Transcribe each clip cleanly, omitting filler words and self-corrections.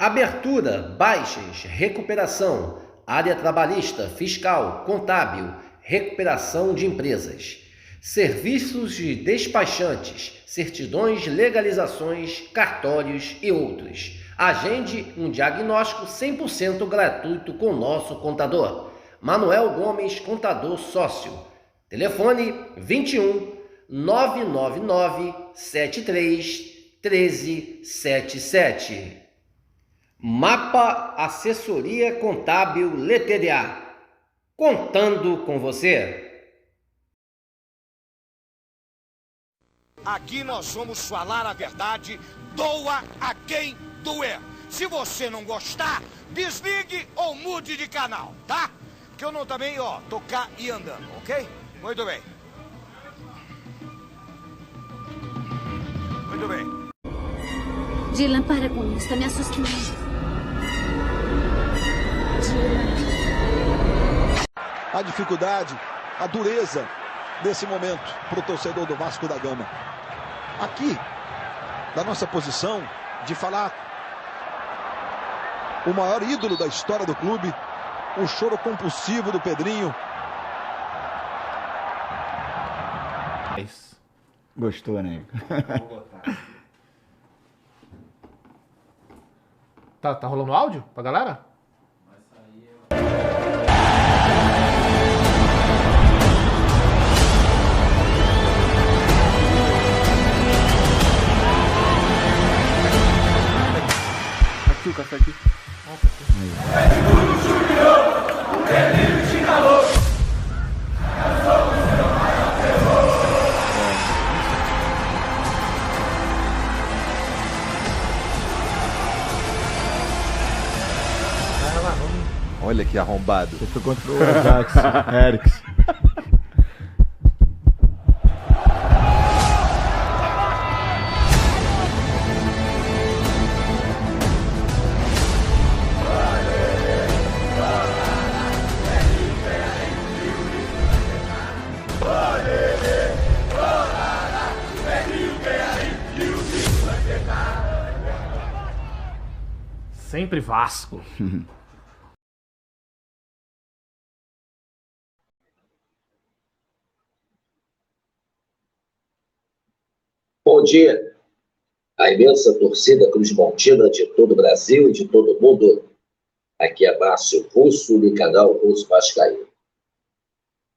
Abertura, baixas, recuperação, área trabalhista, fiscal, contábil, recuperação de empresas. Serviços de despachantes, certidões, legalizações, cartórios e outros. Agende um diagnóstico 100% gratuito com nosso contador. Manuel Gomes, contador sócio. Telefone 21 999 73 1377. Mapa Assessoria Contábil LTDA. Contando com você. Aqui nós vamos falar a verdade, doa a quem doer. Se você não gostar, desligue ou mude de canal, tá? Que eu não também, tocar e andando, ok? Muito bem. Muito bem. Dylan, para com isso, tá me assustando. Dylan. A dificuldade, a dureza desse momento para o torcedor do Vasco da Gama. Aqui, da nossa posição de falar o maior ídolo da história do clube, o choro compulsivo do Pedrinho. Gostou, né? Vou botar. Tá rolando áudio pra galera? Vai sair. Aqui o café aqui. Olha que arrombado. Você foi contra o Ajax, Eriks. Sempre Vasco. Bom dia, a imensa torcida cruzmontina de todo o Brasil e de todo o mundo. Aqui é Márcio Russo, do canal Russo Vascaíno.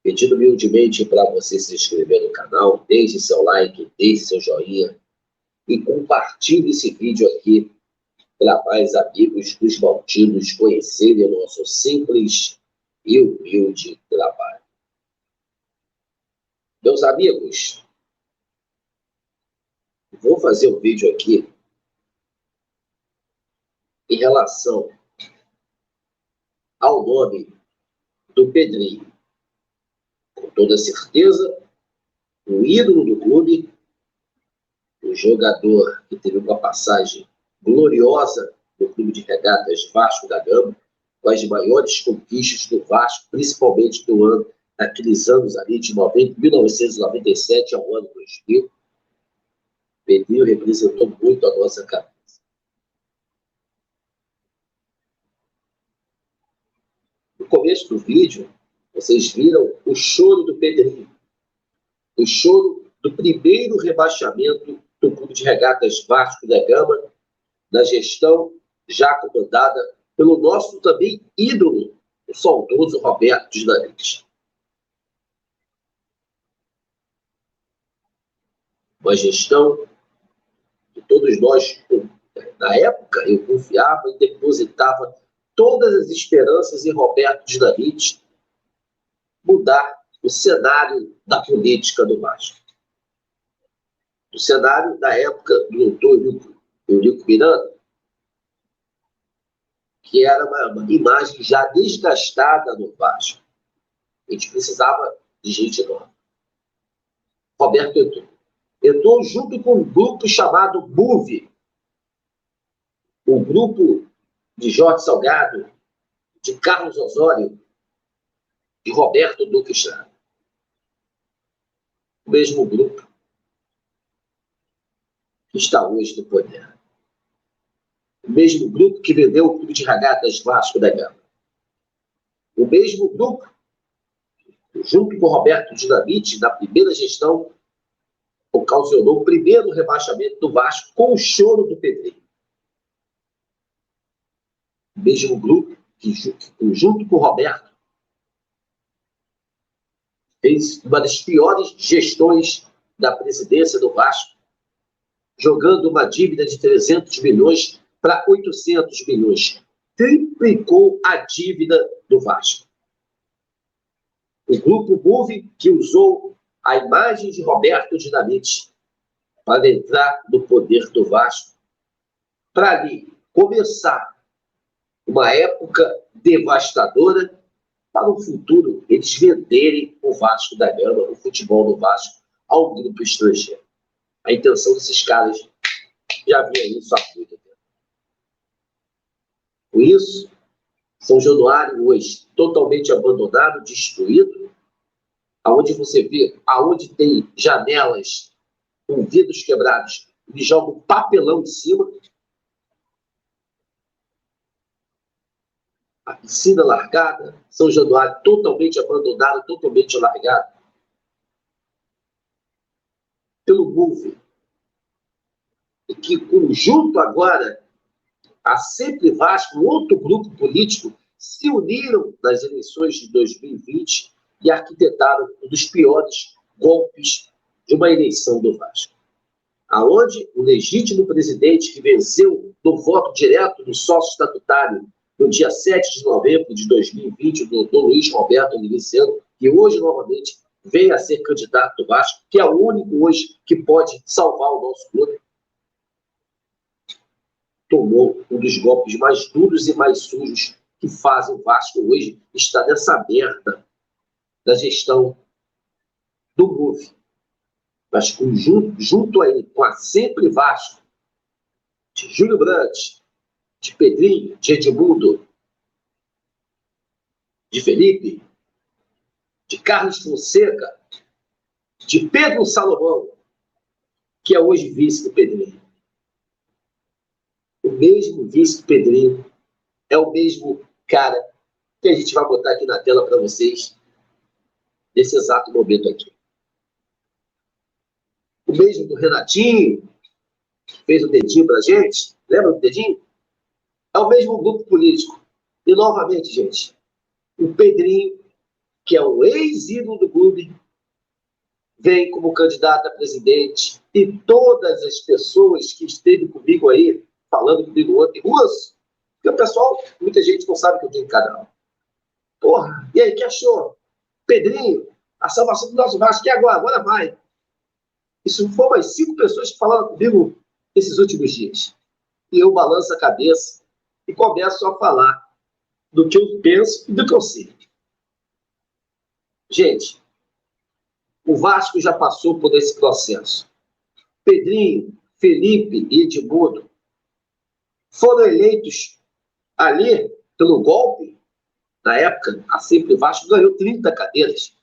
Pedindo humildemente para você se inscrever no canal, deixe seu like, deixe seu joinha e compartilhe esse vídeo aqui para mais amigos cruzmontinos conhecerem o nosso simples e humilde trabalho. Meus amigos, vou fazer um vídeo aqui em relação ao nome do Pedrinho. Com toda certeza, o ídolo do clube, o jogador que teve uma passagem gloriosa no Clube de Regatas Vasco da Gama, com as maiores conquistas do Vasco, principalmente naqueles anos ali de 1997 ao ano 2000. Pedrinho representou muito a nossa cabeça. No começo do vídeo, vocês viram o choro do Pedrinho. O choro do primeiro rebaixamento do Clube de Regatas Vasco da Gama, na gestão já comandada pelo nosso também ídolo, o saudoso Roberto Dinamite. Uma gestão que todos nós, na época, eu confiava e depositava todas as esperanças em Roberto Dinamite mudar o cenário da política do Vasco. O cenário da época do doutor Eurico Miranda, que era uma imagem já desgastada no Vasco. A gente precisava de gente nova. Roberto entrou junto com um grupo chamado MOVE, o grupo de Jorge Salgado, de Carlos Osório e Roberto Duque Estrada. O mesmo grupo que está hoje no poder. O mesmo grupo que vendeu o Clube de Regatas Vasco da Gama. O mesmo grupo, junto com Roberto Dinamite, na primeira gestão, ocasionou o primeiro rebaixamento do Vasco com o choro do Pedrinho. O mesmo grupo que, junto com o Roberto, fez uma das piores gestões da presidência do Vasco, jogando uma dívida de 300 milhões para 800 milhões. Triplicou a dívida do Vasco. O grupo Move, que usou a imagem de Roberto Dinamite para entrar no poder do Vasco, para ali começar uma época devastadora, para o futuro eles venderem o Vasco da Gama, o futebol do Vasco, ao grupo estrangeiro. A intenção desses caras já havia isso há muito tempo. Com isso, São Januário hoje totalmente abandonado, destruído, aonde você vê, aonde tem janelas com vidros quebrados, eles jogam papelão em cima, a piscina largada, São Januário totalmente abandonado, totalmente largado pelo Move, e que conjunto agora a Sempre Vasco, outro grupo político, se uniram nas eleições de 2020 e arquitetaram um dos piores golpes de uma eleição do Vasco. Aonde o legítimo presidente que venceu no voto direto do sócio estatutário no dia 7 de novembro de 2020, o doutor Luiz Roberto Miliciano, que hoje novamente vem a ser candidato do Vasco, que é o único hoje que pode salvar o nosso clube, tomou um dos golpes mais duros e mais sujos que fazem o Vasco hoje estar nessa merda da gestão do Move. Mas junto aí com a Sempre Vasco, de Júlio Brandt, de Pedrinho, de Edmundo, de Felipe, de Carlos Fonseca, de Pedro Salomão, que é hoje vice do Pedrinho. O mesmo vice do Pedrinho é o mesmo cara que a gente vai botar aqui na tela para vocês nesse exato momento aqui. O mesmo do Renatinho, que fez o dedinho pra gente, lembra do dedinho? É o mesmo grupo político. E novamente, gente, o Pedrinho, que é o ex-ídolo do clube, vem como candidato a presidente, e todas as pessoas que esteve comigo aí, falando comigo ontem, Russo, porque o pessoal, muita gente não sabe que eu tenho canal. Porra, e aí, que achou? Pedrinho, a salvação do nosso Vasco, que agora? Agora vai. Isso foram mais 5 pessoas que falaram comigo esses últimos dias. E eu balanço a cabeça e começo a falar do que eu penso e do que eu sei. Gente, o Vasco já passou por esse processo. Pedrinho, Felipe e Edmundo foram eleitos ali pelo golpe. Na época, a Sempre Vasco ganhou 30 cadeiras.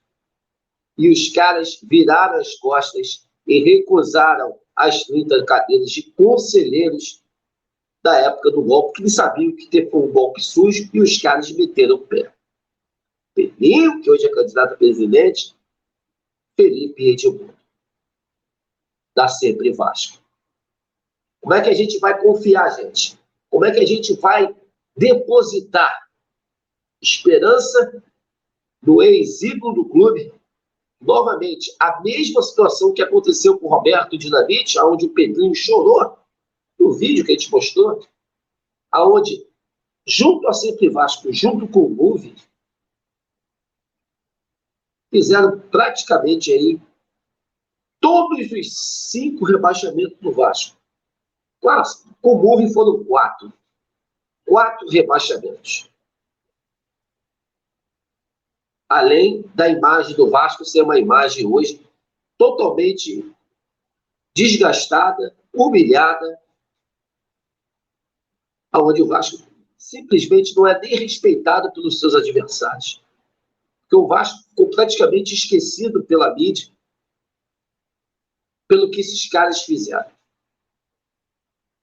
E os caras viraram as costas e recusaram as 30 cadeiras de conselheiros da época do golpe, que eles sabiam que foi um golpe sujo, e os caras meteram o pé. Pedrinho, que hoje é candidato a presidente, Felipe e Edmundo, da Sempre Vasco. Como é que a gente vai confiar, gente? Como é que a gente vai depositar esperança no ex-ídolo do clube? Novamente, a mesma situação que aconteceu com o Roberto Dinamite, onde o Pedrinho chorou no vídeo que a gente postou, aonde, junto a Sempre Vasco, junto com o Move, fizeram praticamente aí todos os 5 rebaixamentos do Vasco. Claro, com o Move foram 4. 4 rebaixamentos. Além da imagem do Vasco ser uma imagem hoje totalmente desgastada, humilhada, onde o Vasco simplesmente não é nem respeitado pelos seus adversários. Porque o Vasco ficou praticamente esquecido pela mídia, pelo que esses caras fizeram.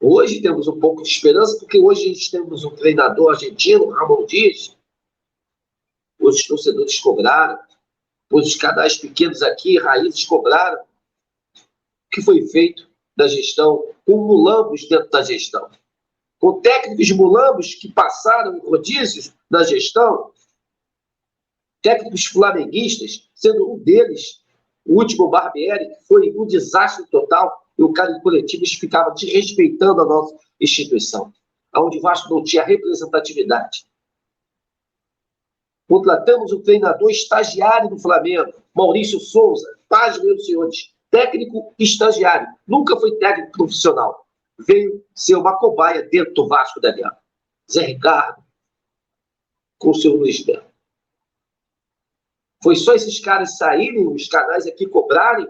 Hoje temos um pouco de esperança, porque hoje a gente temos um treinador argentino, Ramon Dias. Os torcedores cobraram, os canais pequenos aqui, raízes cobraram. O que foi feito da gestão com mulambos dentro da gestão? Com técnicos mulambos que passaram em rodízios na gestão, técnicos flamenguistas, sendo um deles, o último Barbieri, que foi um desastre total, e o cara em coletivos ficava desrespeitando a nossa instituição, onde o Vasco não tinha representatividade. Contratamos um treinador estagiário do Flamengo, Maurício Souza, paz, meus senhores, técnico estagiário, nunca foi técnico profissional, veio ser uma cobaia dentro do Vasco da Gama. Zé Ricardo, com o seu Luiz Belo. Foi só esses caras saírem, os canais aqui cobrarem,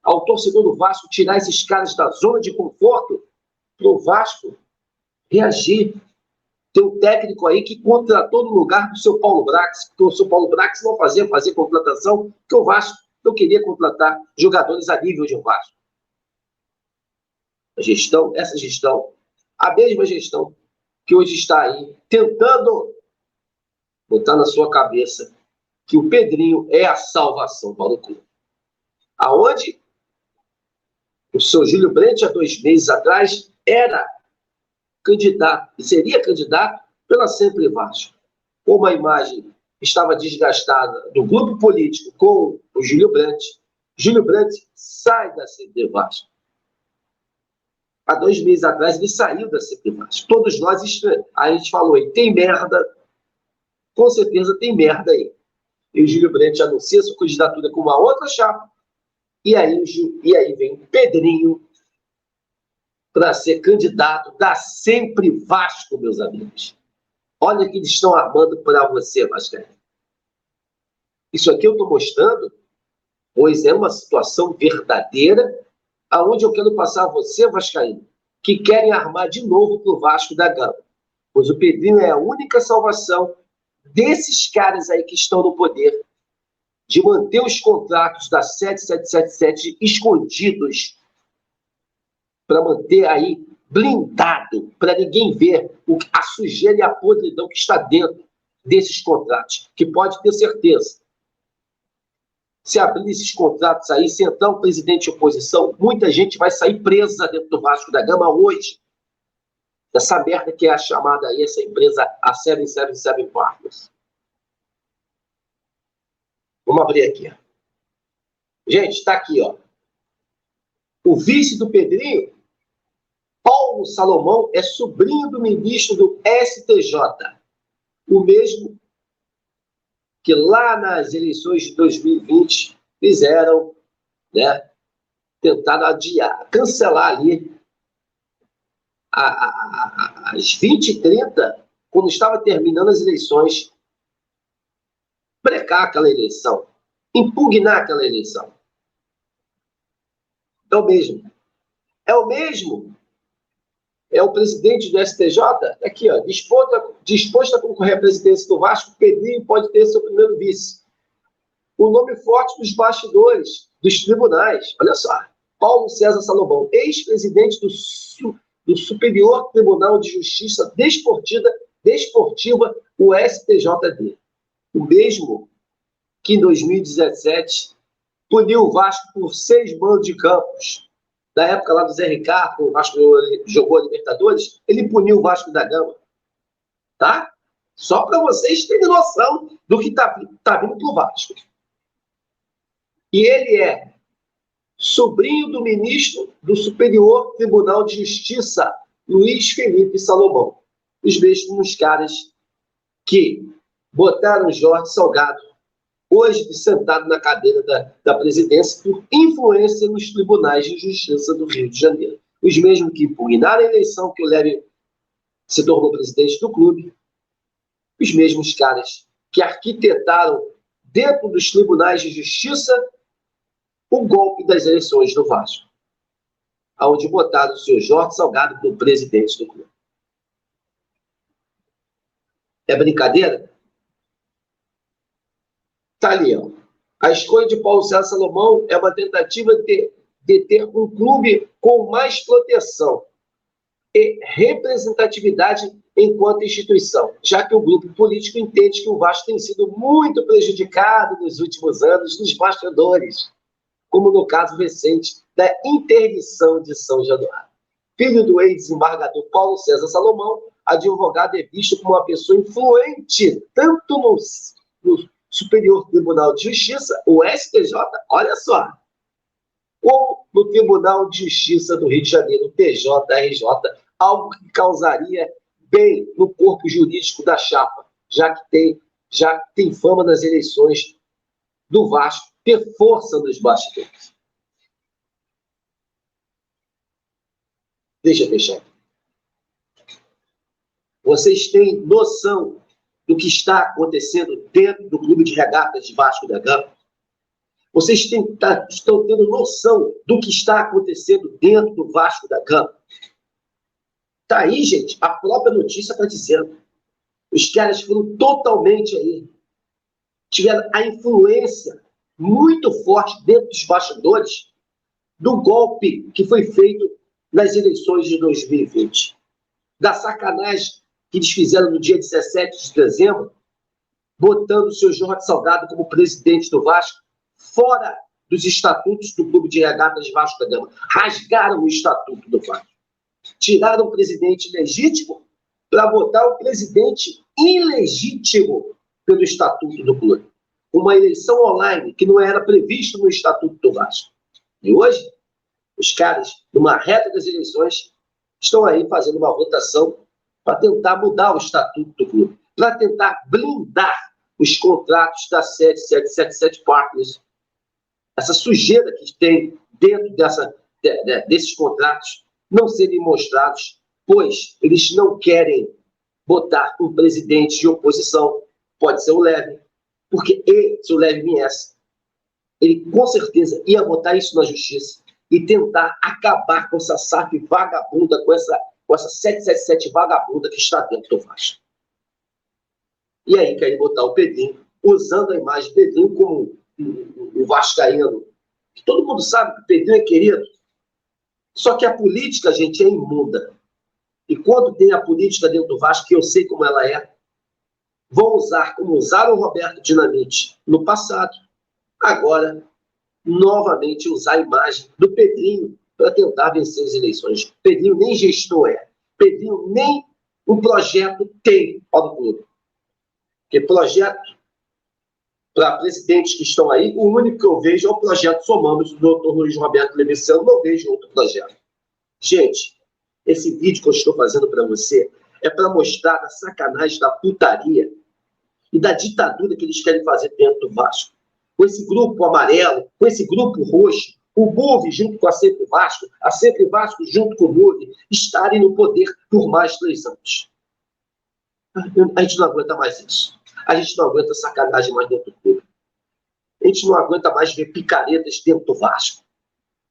ao torcedor do Vasco tirar esses caras da zona de conforto, para o Vasco reagir. Tem um técnico aí que contratou no lugar do seu Paulo Brax, porque o seu Paulo Brax não fazia contratação, porque o Vasco não queria contratar jogadores a nível de Vasco. A gestão, essa gestão, a mesma gestão que hoje está aí, tentando botar na sua cabeça que o Pedrinho é a salvação para o clube. Aonde o seu Júlio Brandt, há 2 meses atrás, era candidato, e seria candidato pela Sempre Vasco. Como a imagem estava desgastada do grupo político com o Júlio Brandt sai da Sempre Vasco. Há 2 meses atrás ele saiu da Sempre Vasco. Todos nós, a gente falou aí, tem merda, com certeza tem merda aí. E o Júlio Brandt anuncia sua candidatura com uma outra chapa, e aí vem o Pedrinho para ser candidato da Sempre Vasco, meus amigos. Olha o que eles estão armando para você, Vascaíno. Isso aqui eu estou mostrando, pois é uma situação verdadeira, aonde eu quero passar a você, Vascaíno, que querem armar de novo para o Vasco da Gama. Pois o Pedrinho é a única salvação desses caras aí que estão no poder, de manter os contratos da 7777 escondidos, para manter aí blindado, para ninguém ver a sujeira e a podridão que está dentro desses contratos, que pode ter certeza. Se abrir esses contratos aí, se entrar um presidente de oposição, muita gente vai sair presa dentro do Vasco da Gama hoje, dessa merda que é a chamada aí, essa empresa, a 777 Partners. Vamos abrir aqui. Gente, está aqui, ó. O vice do Pedrinho, Paulo Salomão, é sobrinho do ministro do STJ. O mesmo que lá nas eleições de 2020 fizeram, né, tentaram adiar, cancelar ali às 20h30, quando estava terminando as eleições, brecar aquela eleição, impugnar aquela eleição. É o mesmo. É o mesmo. É o presidente do STJ, aqui, ó, disposto a concorrer à presidência do Vasco, Pedrinho pode ter seu primeiro vice. O nome forte dos bastidores, dos tribunais, olha só, Paulo César Salomão, ex-presidente do Superior Tribunal de Justiça Desportiva, o STJD. O mesmo que em 2017 puniu o Vasco por 6 mandos de campos. Na época lá do Zé Ricardo, o Vasco jogou a Libertadores, ele puniu o Vasco da Gama. Tá? Só para vocês terem noção do que tá vindo pro Vasco. E ele é sobrinho do ministro do Superior Tribunal de Justiça, Luiz Felipe Salomão. Os mesmos caras que botaram Jorge Salgado hoje sentado na cadeira da presidência por influência nos tribunais de justiça do Rio de Janeiro. Os mesmos que impugnaram a eleição que o Lélio se tornou presidente do clube, os mesmos caras que arquitetaram dentro dos tribunais de justiça o golpe das eleições do Vasco, onde botaram o senhor Jorge Salgado como presidente do clube. É brincadeira? Está ali, ó. A escolha de Paulo César Salomão é uma tentativa de ter um clube com mais proteção. e representatividade enquanto instituição, já que o grupo político entende que o Vasco tem sido muito prejudicado nos últimos anos nos bastidores, como no caso recente da interdição de São Januário. Filho do ex-desembargador Paulo César Salomão, advogado é visto como uma pessoa influente, tanto no Superior Tribunal de Justiça, o STJ, olha só, ou no Tribunal de Justiça do Rio de Janeiro, o TJRJ, algo que causaria bem no corpo jurídico da chapa, já que tem fama nas eleições do Vasco ter força nos bastidores. Deixa eu fechar. Vocês têm noção do que está acontecendo dentro do Clube de Regatas de Vasco da Gama? Vocês estão tendo noção do que está acontecendo dentro do Vasco da Gama? Está aí, gente, a própria notícia está dizendo. Os caras foram totalmente aí. Tiveram a influência muito forte dentro dos bastidores do golpe que foi feito nas eleições de 2020. Da sacanagem que eles fizeram no dia 17 de dezembro, botando o seu Jorge Salgado como presidente do Vasco, fora dos estatutos do Clube de Regatas de Vasco da Gama. Rasgaram o estatuto do Vasco. Tiraram o presidente legítimo para botar o presidente ilegítimo pelo estatuto do clube. Uma eleição online que não era previsto no estatuto do Vasco. E hoje, os caras, numa reta das eleições, estão aí fazendo uma votação para tentar mudar o estatuto do clube, para tentar blindar os contratos da 7777 Partners. Essa sujeira que tem dentro desses contratos não serem mostrados, pois eles não querem botar um presidente de oposição, pode ser o Leve, porque se o Leve viesse, ele com certeza ia botar isso na justiça e tentar acabar com essa SAF vagabunda, com essa 777 vagabunda que está dentro do Vasco. E aí querem botar o Pedrinho, usando a imagem do Pedrinho como o vascaíno, que todo mundo sabe que o Pedrinho é querido. Só que a política, gente, é imunda. E quando tem a política dentro do Vasco, que eu sei como ela é, vão usar, como usaram o Roberto Dinamite no passado, agora, novamente, usar a imagem do Pedrinho para tentar vencer as eleições. Pedrinho nem gestor é. Pedrinho nem um projeto tem para o clube. Porque projeto, para presidentes que estão aí, o único que eu vejo é o projeto Somamos, do doutor Luiz Roberto Levicello, não vejo outro projeto. Gente, esse vídeo que eu estou fazendo para você é para mostrar a sacanagem da putaria e da ditadura que eles querem fazer dentro do Vasco. Com esse grupo amarelo, com esse grupo roxo, o MOVE junto com a Sempre Vasco, a Sempre Vasco junto com o MOVE, estarem no poder por mais 3 anos. A gente não aguenta mais isso. A gente não aguenta sacanagem mais dentro do clube. A gente não aguenta mais ver picaretas dentro do Vasco.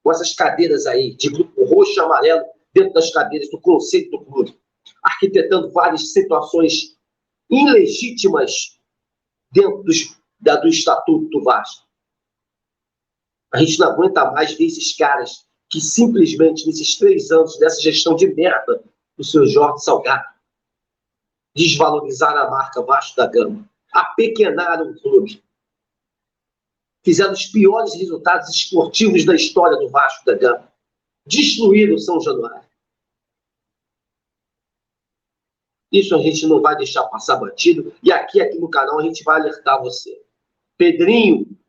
Com essas cadeiras aí, de grupo roxo e amarelo, dentro das cadeiras do conselho do clube, arquitetando várias situações ilegítimas dentro do estatuto do Vasco. A gente não aguenta mais ver esses caras que simplesmente, nesses 3 anos dessa gestão de merda do seu Jorge Salgado, desvalorizaram a marca Vasco da Gama, apequenaram o clube, fizeram os piores resultados esportivos da história do Vasco da Gama, destruíram o São Januário. Isso a gente não vai deixar passar batido, e aqui no canal a gente vai alertar você. Pedrinho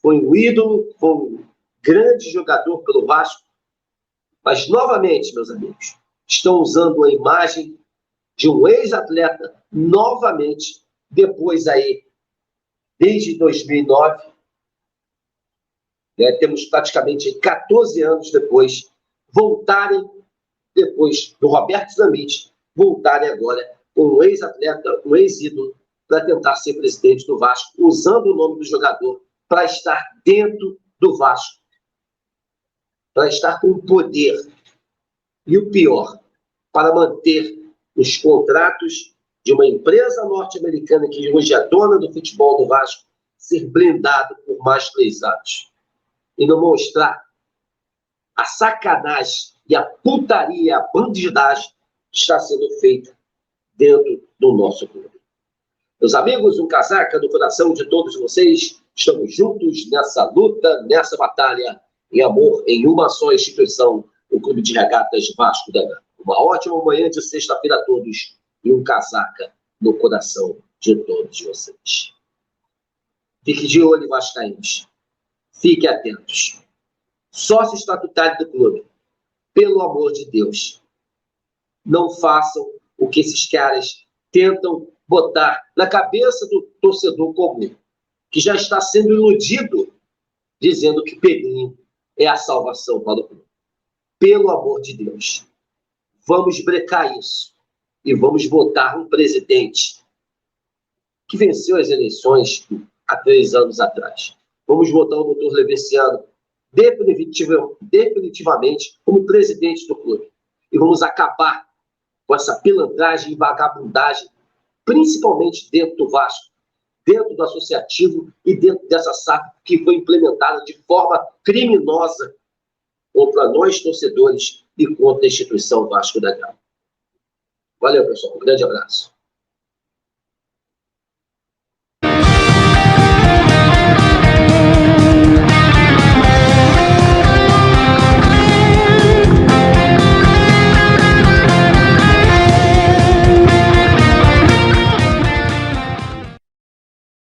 foi um ídolo, foi um grande jogador pelo Vasco, mas novamente, meus amigos, estão usando a imagem de um ex-atleta, novamente, depois aí, desde 2009, temos praticamente 14 anos depois, voltarem, depois do Roberto Dinamite, voltarem agora com um ex-atleta, um ex-ídolo, para tentar ser presidente do Vasco, usando o nome do jogador, para estar dentro do Vasco, para estar com o poder, e o pior, para manter os contratos de uma empresa norte-americana que hoje é dona do futebol do Vasco ser blindado por mais 3 anos. E não mostrar a sacanagem e a putaria, a bandidagem está sendo feita dentro do nosso clube. Meus amigos, um casaca no coração de todos vocês. Estamos juntos nessa luta, nessa batalha, em amor, em uma só instituição, o Clube de Regatas Vasco da Gama. Uma ótima manhã de sexta-feira a todos e um casaca no coração de todos vocês. Fique de olho, vascaínos. Fiquem atentos. Sócio estatutário do clube, pelo amor de Deus, não façam o que esses caras tentam botar na cabeça do torcedor comum, que já está sendo iludido, dizendo que Pedrinho é a salvação para o clube. Pelo amor de Deus, vamos brecar isso e vamos botar um presidente que venceu as eleições há 3 anos atrás. Vamos botar o doutor Levenciano definitivamente como presidente do clube. E vamos acabar com essa pilantragem e vagabundagem, principalmente dentro do Vasco, dentro do associativo e dentro dessa SAF que foi implementada de forma criminosa contra nós, torcedores, e contra a instituição Vasco da Gama. Valeu, pessoal. Um grande abraço.